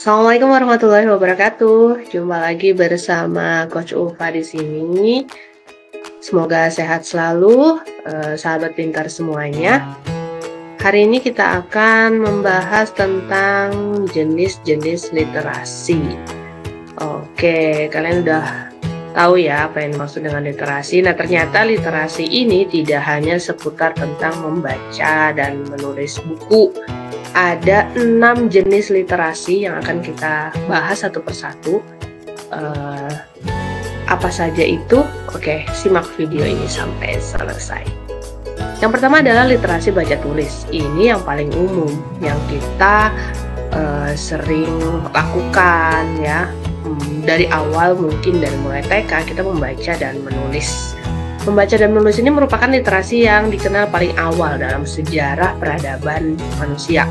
Assalamualaikum warahmatullahi wabarakatuh. Jumpa lagi bersama Coach Ulfa di sini. Semoga sehat selalu, sahabat pintar semuanya. Hari ini kita akan membahas tentang jenis-jenis literasi. Oke, kalian udah tahu ya apa yang dimaksud dengan literasi. Nah, ternyata literasi ini tidak hanya seputar tentang membaca dan menulis buku. Ada 6 jenis literasi yang akan kita bahas satu persatu. Apa saja itu? Oke, simak video ini sampai selesai. Yang pertama adalah literasi baca tulis. Ini yang paling umum, yang kita sering lakukan ya. Dari awal mungkin dari mulai TK kita membaca dan menulis. Membaca dan menulis ini merupakan literasi yang dikenal paling awal dalam sejarah peradaban manusia.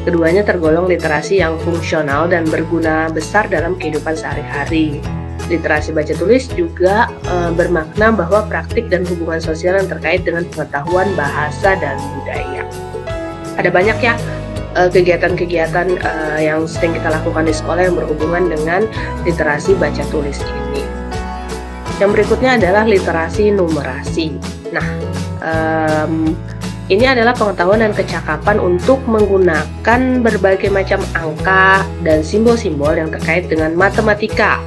Keduanya tergolong literasi yang fungsional dan berguna besar dalam kehidupan sehari-hari. Literasi baca tulis juga bermakna bahwa praktik dan hubungan sosial yang terkait dengan pengetahuan bahasa dan budaya. Ada banyak ya kegiatan-kegiatan yang sering kita lakukan di sekolah yang berhubungan dengan literasi baca tulis ini. Yang berikutnya adalah literasi numerasi. Nah, ini adalah pengetahuan dan kecakapan untuk menggunakan berbagai macam angka dan simbol-simbol yang terkait dengan matematika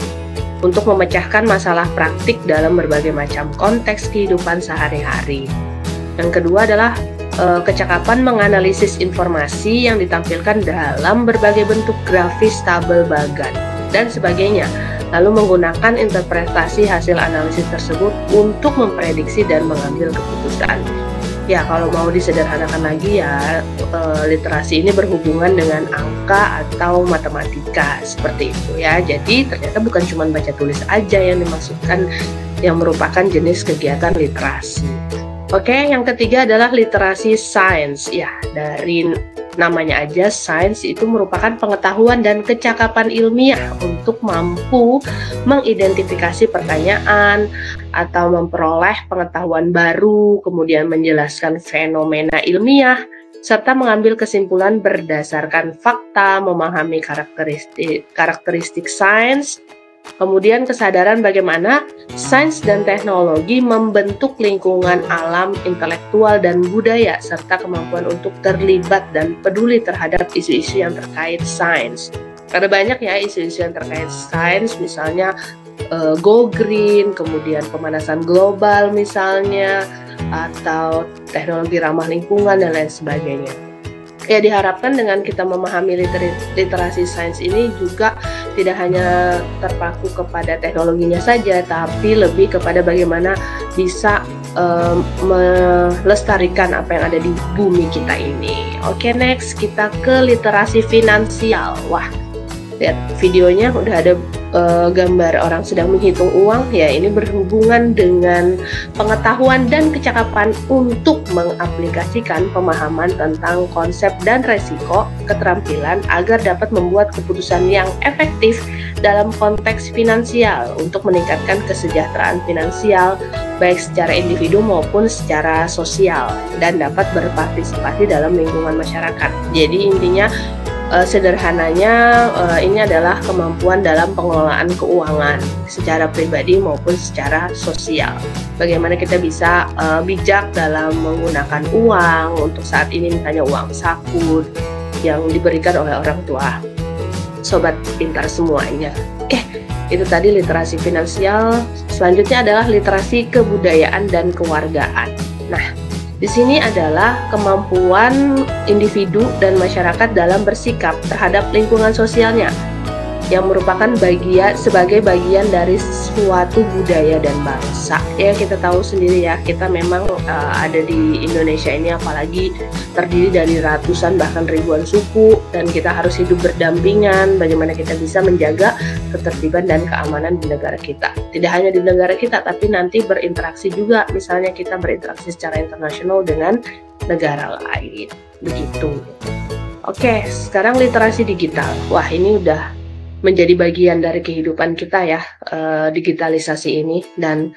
untuk memecahkan masalah praktik dalam berbagai macam konteks kehidupan sehari-hari. Yang kedua adalah kecakapan menganalisis informasi yang ditampilkan dalam berbagai bentuk grafis, tabel, bagan, dan sebagainya. Lalu menggunakan interpretasi hasil analisis tersebut untuk memprediksi dan mengambil keputusan. Ya, kalau mau disederhanakan lagi ya, literasi ini berhubungan dengan angka atau matematika seperti itu ya. Jadi ternyata bukan cuma baca tulis aja yang dimaksudkan yang merupakan jenis kegiatan literasi. Oke, yang ketiga adalah literasi sains. Ya, dari namanya aja, sains itu merupakan pengetahuan dan kecakapan ilmiah untuk mampu mengidentifikasi pertanyaan atau memperoleh pengetahuan baru, kemudian menjelaskan fenomena ilmiah, serta mengambil kesimpulan berdasarkan fakta, memahami karakteristik sains, kemudian kesadaran bagaimana sains dan teknologi membentuk lingkungan alam, intelektual, dan budaya, serta kemampuan untuk terlibat dan peduli terhadap isu-isu yang terkait sains. Ada banyak ya isu-isu yang terkait sains, misalnya go green, kemudian pemanasan global misalnya, atau teknologi ramah lingkungan, dan lain sebagainya. Ya, diharapkan dengan kita memahami literasi sains ini juga tidak hanya terpaku kepada teknologinya saja, tapi lebih kepada bagaimana bisa melestarikan apa yang ada di bumi kita ini. Oke, next kita ke literasi finansial. Wah, lihat videonya udah ada gambar orang sedang menghitung uang. Ya, ini berhubungan dengan pengetahuan dan kecakapan untuk mengaplikasikan pemahaman tentang konsep dan resiko, keterampilan agar dapat membuat keputusan yang efektif dalam konteks finansial untuk meningkatkan kesejahteraan finansial baik secara individu maupun secara sosial dan dapat berpartisipasi dalam lingkungan masyarakat. Jadi intinya sederhananya ini adalah kemampuan dalam pengelolaan keuangan secara pribadi maupun secara sosial. Bagaimana kita bisa bijak dalam menggunakan uang untuk saat ini, misalnya uang saku yang diberikan oleh orang tua. Sobat pintar semuanya. Oke, itu tadi literasi finansial. Selanjutnya adalah literasi kebudayaan dan kewargaan. Nah, di sini adalah kemampuan individu dan masyarakat dalam bersikap terhadap lingkungan sosialnya yang merupakan sebagai bagian dari suatu budaya dan bangsa. Ya, kita tahu sendiri ya, kita memang ada di Indonesia ini apalagi terdiri dari ratusan bahkan ribuan suku, dan kita harus hidup berdampingan. Bagaimana kita bisa menjaga ketertiban dan keamanan di negara kita. Tidak hanya di negara kita, tapi nanti berinteraksi juga, misalnya kita berinteraksi secara internasional dengan negara lain. Begitu. Oke, sekarang literasi digital. Wah, ini udah menjadi bagian dari kehidupan kita ya, digitalisasi ini, dan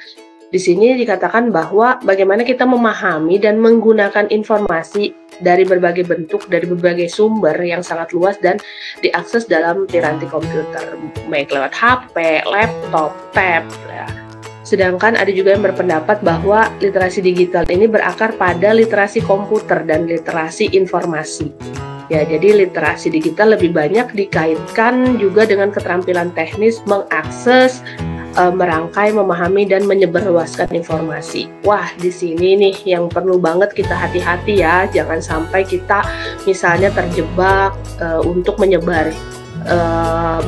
Di sini dikatakan bahwa bagaimana kita memahami dan menggunakan informasi dari berbagai bentuk, dari berbagai sumber yang sangat luas dan diakses dalam piranti komputer, baik lewat HP, laptop, tab, ya. Sedangkan ada juga yang berpendapat bahwa literasi digital ini berakar pada literasi komputer dan literasi informasi. Ya, jadi literasi digital lebih banyak dikaitkan juga dengan keterampilan teknis mengakses, merangkai, memahami, dan menyebarluaskan informasi. Wah, di sini nih yang perlu banget kita hati-hati ya, jangan sampai kita misalnya terjebak untuk menyebar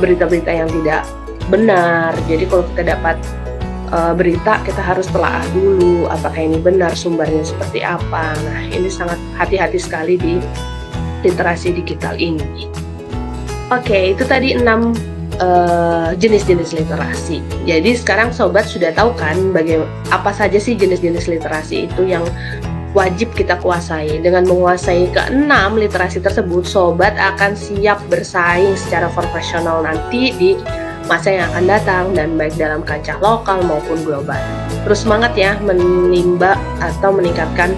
berita-berita yang tidak benar. Jadi kalau kita dapat berita, kita harus telaah dulu apakah ini benar, sumbernya seperti apa. Nah, ini sangat hati-hati sekali di literasi digital ini. Oke, itu tadi 6 jenis-jenis literasi. Jadi sekarang sobat sudah tahu kan apa saja sih jenis-jenis literasi itu yang wajib kita kuasai. Dengan menguasai ke-6 literasi tersebut, sobat akan siap bersaing secara profesional nanti di masa yang akan datang, dan baik dalam kancah lokal maupun global. Terus semangat ya menimba atau meningkatkan.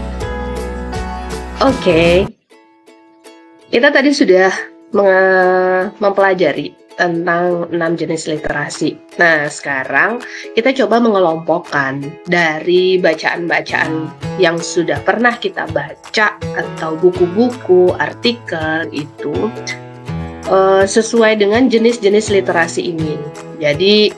Oke. Kita tadi sudah mempelajari tentang 6 jenis literasi. Nah, sekarang kita coba mengelompokkan dari bacaan-bacaan yang sudah pernah kita baca atau buku-buku, artikel itu sesuai dengan jenis-jenis literasi ini. Jadi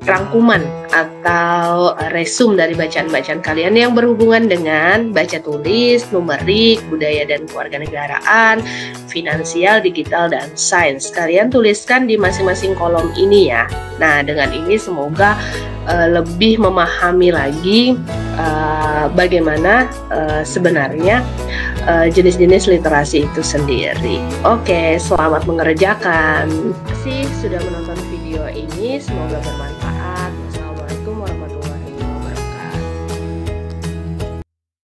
rangkuman atau resum dari bacaan-bacaan kalian yang berhubungan dengan baca tulis, numerik, budaya dan kewarganegaraan, finansial, digital, dan sains. Kalian tuliskan di masing-masing kolom ini ya. Nah, dengan ini semoga lebih memahami lagi bagaimana sebenarnya jenis-jenis literasi itu sendiri. Oke, selamat mengerjakan. Terima kasih sudah menonton video ini, semoga bermanfaat.